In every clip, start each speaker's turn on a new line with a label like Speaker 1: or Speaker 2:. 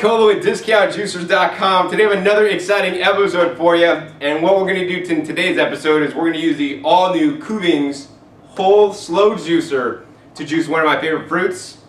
Speaker 1: Colo at DiscountJuicers.com. Today I have another exciting episode for you, and what we're going to do in today's episode is we're going to use the all-new Kuvings Whole Slow Juicer to juice one of my favorite fruits.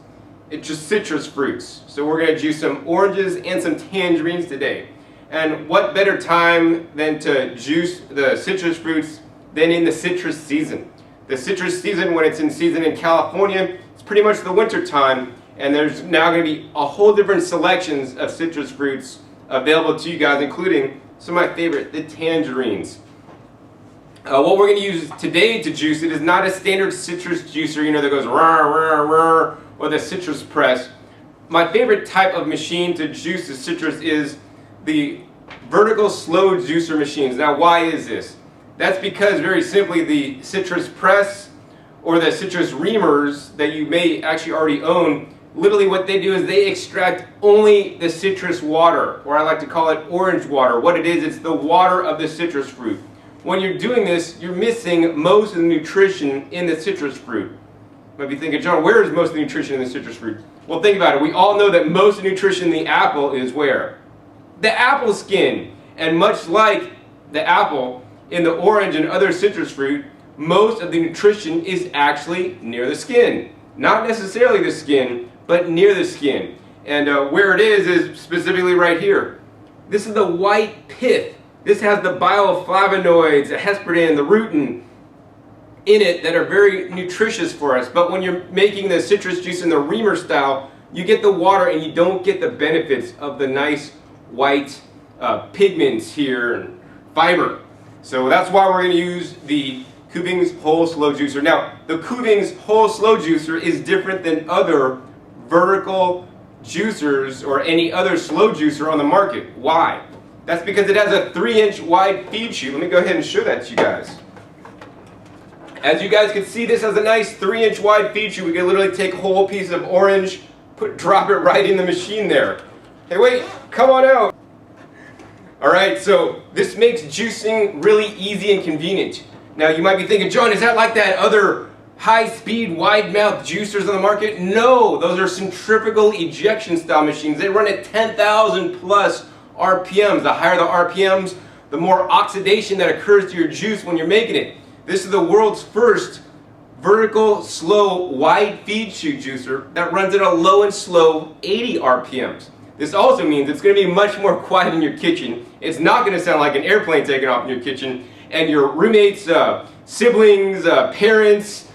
Speaker 1: It's just citrus fruits. So we're going to juice some oranges and some tangerines today. And what better time than to juice the citrus fruits than in the citrus season. The citrus season, when it's in season in California, it's pretty much the winter time. And there's now going to be a whole different selections of citrus fruits available to you guys, including some of my favorite, the tangerines. What we're going to use today to juice it is not a standard citrus juicer, that goes rah, rah, rah, or the citrus press. My favorite type of machine to juice the citrus is the vertical slow juicer machines. Now, why is this? That's because, very simply, the citrus press or the citrus reamers that you may actually already own, literally what they do is they extract only the citrus water, or I like to call it orange water. What it is, it's the water of the citrus fruit. When you're doing this, you're missing most of the nutrition in the citrus fruit. You might be thinking, John, where is most of the nutrition in the citrus fruit? Well, think about it. We all know that most of the nutrition in the apple is where? The apple skin. And much like the apple, in the orange and other citrus fruit, most of the nutrition is actually near the skin. Not necessarily the skin, but near the skin. And where it is specifically right here. This is the white pith. This has the bioflavonoids, the hesperidin, the rutin in it that are very nutritious for us. But when you're making the citrus juice in the reamer style, you get the water and you don't get the benefits of the nice white pigments here and fiber. So that's why we're going to use the Kuvings Whole Slow Juicer. Now, the Kuvings Whole Slow Juicer is different than other vertical juicers or any other slow juicer on the market. Why? That's because it has a 3-inch wide feed chute. Let me go ahead and show that to you guys. As you guys can see, this has a nice 3-inch wide feed chute. We can literally take a whole piece of orange, drop it right in the machine there. Hey, wait, come on out. Alright, so this makes juicing really easy and convenient. Now you might be thinking, John, is that like that other high-speed, wide-mouth juicers on the market? No, those are centrifugal ejection style machines. They run at 10,000 plus RPMs. The higher the RPMs, the more oxidation that occurs to your juice when you're making it. This is the world's first vertical, slow, wide feed chute juicer that runs at a low and slow 80 RPMs. This also means it's going to be much more quiet in your kitchen. It's not going to sound like an airplane taking off in your kitchen, and your roommates, siblings, parents,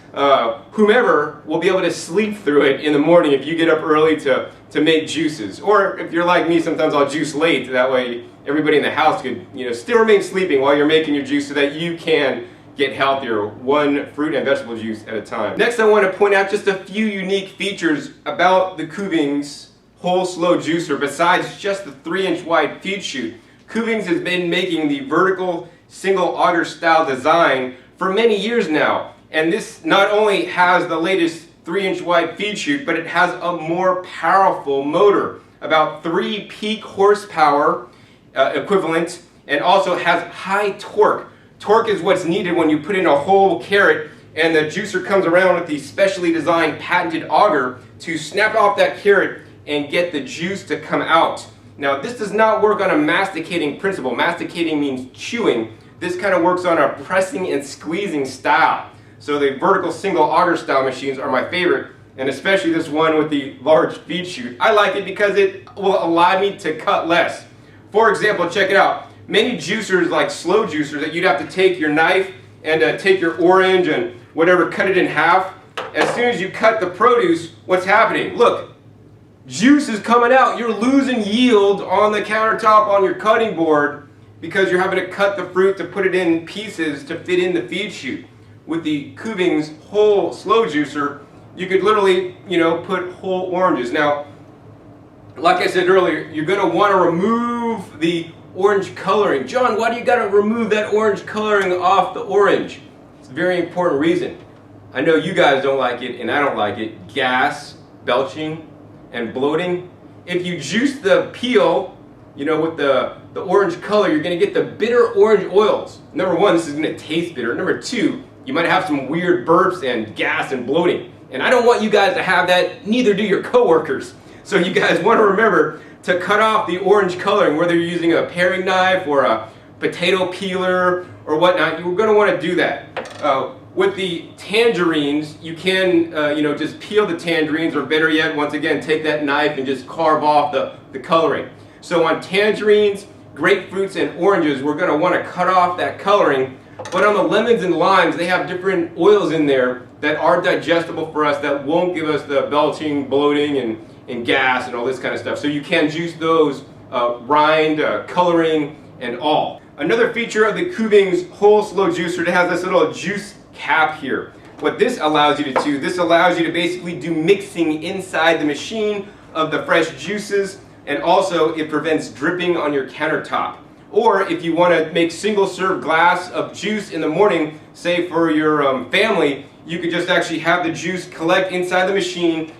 Speaker 1: whomever will be able to sleep through it in the morning if you get up early to make juices. Or if you're like me, sometimes I'll juice late. That way everybody in the house could still remain sleeping while you're making your juice so that you can get healthier, one fruit and vegetable juice at a time. Next, I want to point out just a few unique features about the Kuvings Whole Slow Juicer besides just the 3-inch wide feed chute. Kuvings has been making the vertical single auger style design for many years now. And this not only has the latest 3-inch wide feed chute, but it has a more powerful motor, about 3 peak horsepower equivalent, and also has high torque. Torque is what's needed when you put in a whole carrot and the juicer comes around with the specially designed patented auger to snap off that carrot and get the juice to come out. Now, this does not work on a masticating principle. Masticating means chewing. This kind of works on a pressing and squeezing style. So the vertical single auger style machines are my favorite, and especially this one with the large feed chute. I like it because it will allow me to cut less. For example, check it out. Many juicers, like slow juicers, that you'd have to take your knife and take your orange and whatever, cut it in half. As soon as you cut the produce, what's happening? Look, juice is coming out. You're losing yield on the countertop on your cutting board because you're having to cut the fruit to put it in pieces to fit in the feed chute. With the Kuvings Whole Slow Juicer, you could literally, put whole oranges. Now, like I said earlier, you're going to want to remove the orange coloring. John, why do you got to remove that orange coloring off the orange? It's a very important reason. I know you guys don't like it, and I don't like it. Gas, belching, and bloating. If you juice the peel, with the orange color, you're going to get the bitter orange oils. Number one, this is going to taste bitter. Number two, you might have some weird burps and gas and bloating. And I don't want you guys to have that, neither do your coworkers. So you guys want to remember to cut off the orange coloring, whether you're using a paring knife or a potato peeler or whatnot. You're going to want to do that. With the tangerines, you can just peel the tangerines, or better yet, once again, take that knife and just carve off the coloring. So on tangerines, grapefruits, and oranges, we're going to want to cut off that coloring. But on the lemons and limes, they have different oils in there that are digestible for us, that won't give us the belching, bloating, and gas and all this kind of stuff. So you can juice those, rind, coloring, and all. Another feature of the Kuvings Whole Slow Juicer, it has this little juice cap here. What this allows you to do, this allows you to basically do mixing inside the machine of the fresh juices, and also it prevents dripping on your countertop. Or if you want to make single serve glass of juice in the morning, say for your family, you could just actually have the juice collect inside the machine,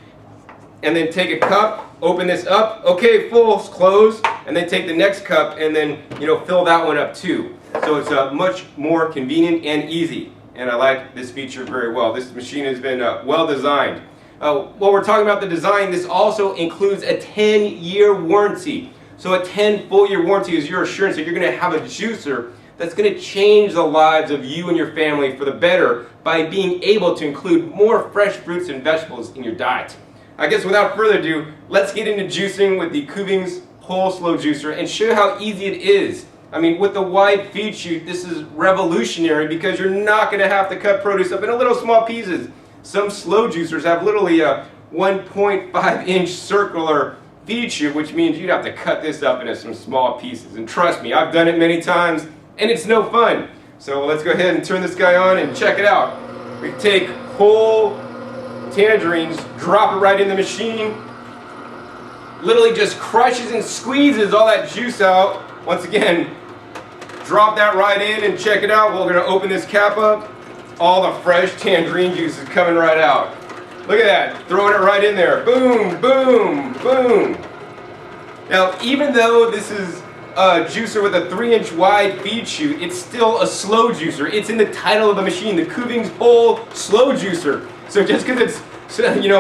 Speaker 1: and then take a cup, open this up, okay, full, close, and then take the next cup and then fill that one up too. So it's much more convenient and easy, and I like this feature very well. This machine has been well designed. While we're talking about the design, this also includes a 10-year warranty. So a 10 full year warranty is your assurance that you're going to have a juicer that's going to change the lives of you and your family for the better by being able to include more fresh fruits and vegetables in your diet. I guess without further ado, let's get into juicing with the Kuvings Whole Slow Juicer and show you how easy it is. I mean, with the wide feed chute, this is revolutionary because you're not going to have to cut produce up into little small pieces. Some slow juicers have literally a 1.5-inch circular feed chute, which means you'd have to cut this up into some small pieces. And trust me, I've done it many times, and it's no fun. So let's go ahead and turn this guy on and check it out. We take whole tangerines, drop it right in the machine, literally just crushes and squeezes all that juice out. Once again, drop that right in and check it out. We're going to open this cap up. All the fresh tangerine juice is coming right out. Look at that, throwing it right in there. Boom, boom, boom. Now, even though this is a juicer with a 3-inch wide feed chute, it's still a slow juicer. It's in the title of the machine, the Kuvings Whole Slow Juicer. So just because it's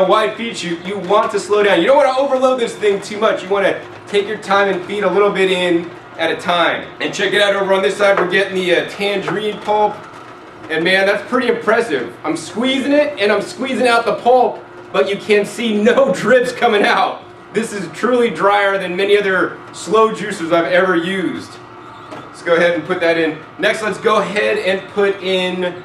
Speaker 1: wide feed chute, you want to slow down. You don't want to overload this thing too much. You want to take your time and feed a little bit in at a time. And check it out over on this side, we're getting the tangerine pulp. And man, that's pretty impressive. I'm squeezing it and I'm squeezing out the pulp, but you can see no drips coming out. This is truly drier than many other slow juicers I've ever used. Let's go ahead and put that in. Next, let's go ahead and put in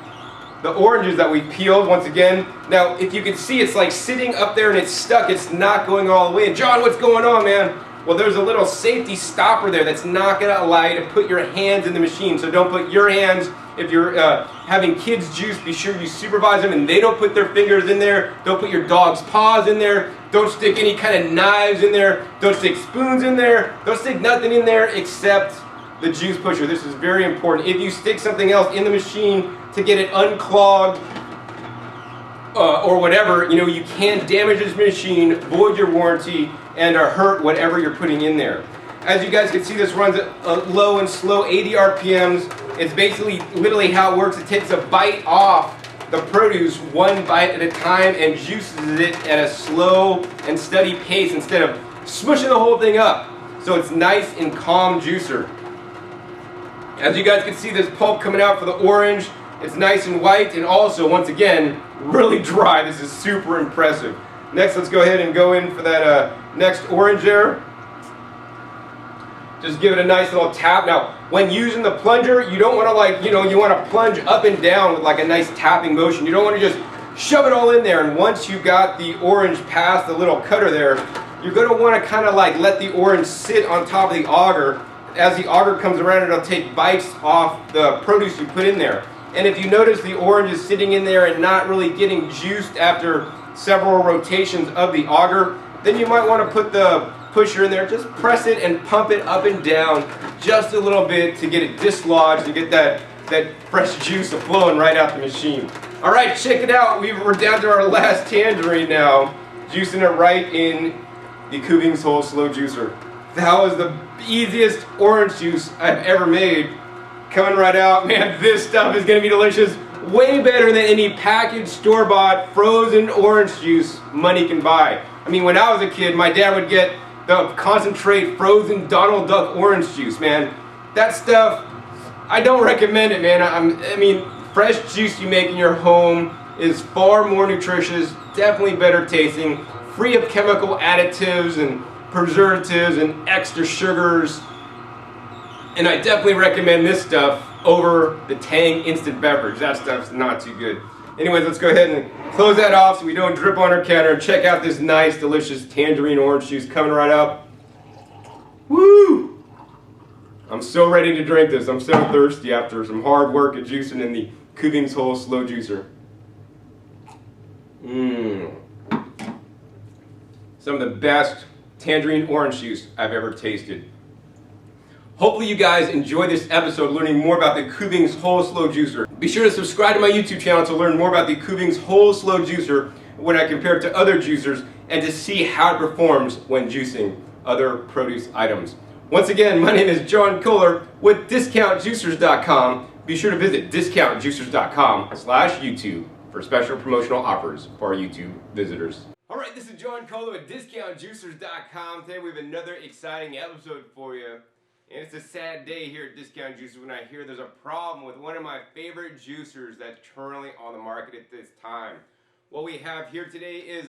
Speaker 1: the oranges that we peeled once again. Now, if you can see, it's like sitting up there and it's stuck. It's not going all the way. And John, what's going on, man? Well, there's a little safety stopper there that's not going to allow you to put your hands in the machine. So don't put your hands, if you're having kids juice, be sure you supervise them and they don't put their fingers in there. Don't put your dog's paws in there. Don't stick any kind of knives in there. Don't stick spoons in there. Don't stick nothing in there except the juice pusher. This is very important. If you stick something else in the machine to get it unclogged or whatever, you can damage this machine, void your warranty, and hurt whatever you're putting in there. As you guys can see, this runs at low and slow 80 RPMs. It's basically literally how it works. It takes a bite off the produce one bite at a time and juices it at a slow and steady pace instead of smushing the whole thing up. So it's nice and calm juicer. As you guys can see, there's pulp coming out for the orange. It's nice and white and also, once again, really dry. This is super impressive. Next, let's go ahead and go in for that next orange there. Just give it a nice little tap. Now, when using the plunger, you don't want to you want to plunge up and down with like a nice tapping motion. You don't want to just shove it all in there. And once you got the orange past the little cutter there, you're going to want to kind of like let the orange sit on top of the auger. As the auger comes around, it'll take bites off the produce you put in there. And if you notice the orange is sitting in there and not really getting juiced after several rotations of the auger, then you might want to put the pusher in there. Just press it and pump it up and down just a little bit to get it dislodged and get that fresh juice flowing right out the machine. All right, check it out. We're down to our last tangerine now, juicing it right in the Kuvings Whole Slow Juicer. That was the easiest orange juice I've ever made. Coming right out, man, this stuff is gonna be delicious. Way better than any packaged, store-bought, frozen orange juice money can buy. I mean, when I was a kid, my dad would get the concentrate frozen Donald Duck orange juice, man. That stuff, I don't recommend it, man. I mean, fresh juice you make in your home is far more nutritious, definitely better tasting, free of chemical additives and preservatives and extra sugars. And I definitely recommend this stuff over the Tang instant beverage. That stuff's not too good. Anyways, let's go ahead and close that off so we don't drip on our counter. Check out this nice, delicious tangerine orange juice coming right up. Woo! I'm so ready to drink this. I'm so thirsty after some hard work at juicing in the Kuvings Whole Slow Juicer. Some of the best tangerine orange juice I've ever tasted. Hopefully you guys enjoyed this episode learning more about the Kuvings Whole Slow Juicer. Be sure to subscribe to my YouTube channel to learn more about the Kuvings Whole Slow Juicer when I compare it to other juicers and to see how it performs when juicing other produce items. Once again, my name is John Kohler with DiscountJuicers.com. Be sure to visit DiscountJuicers.com/YouTube for special promotional offers for our YouTube visitors. Alright, this is John Kohler with DiscountJuicers.com. Today we have another exciting episode for you. And it's a sad day here at Discount Juicers when I hear there's a problem with one of my favorite juicers that's currently on the market at this time. What we have here today is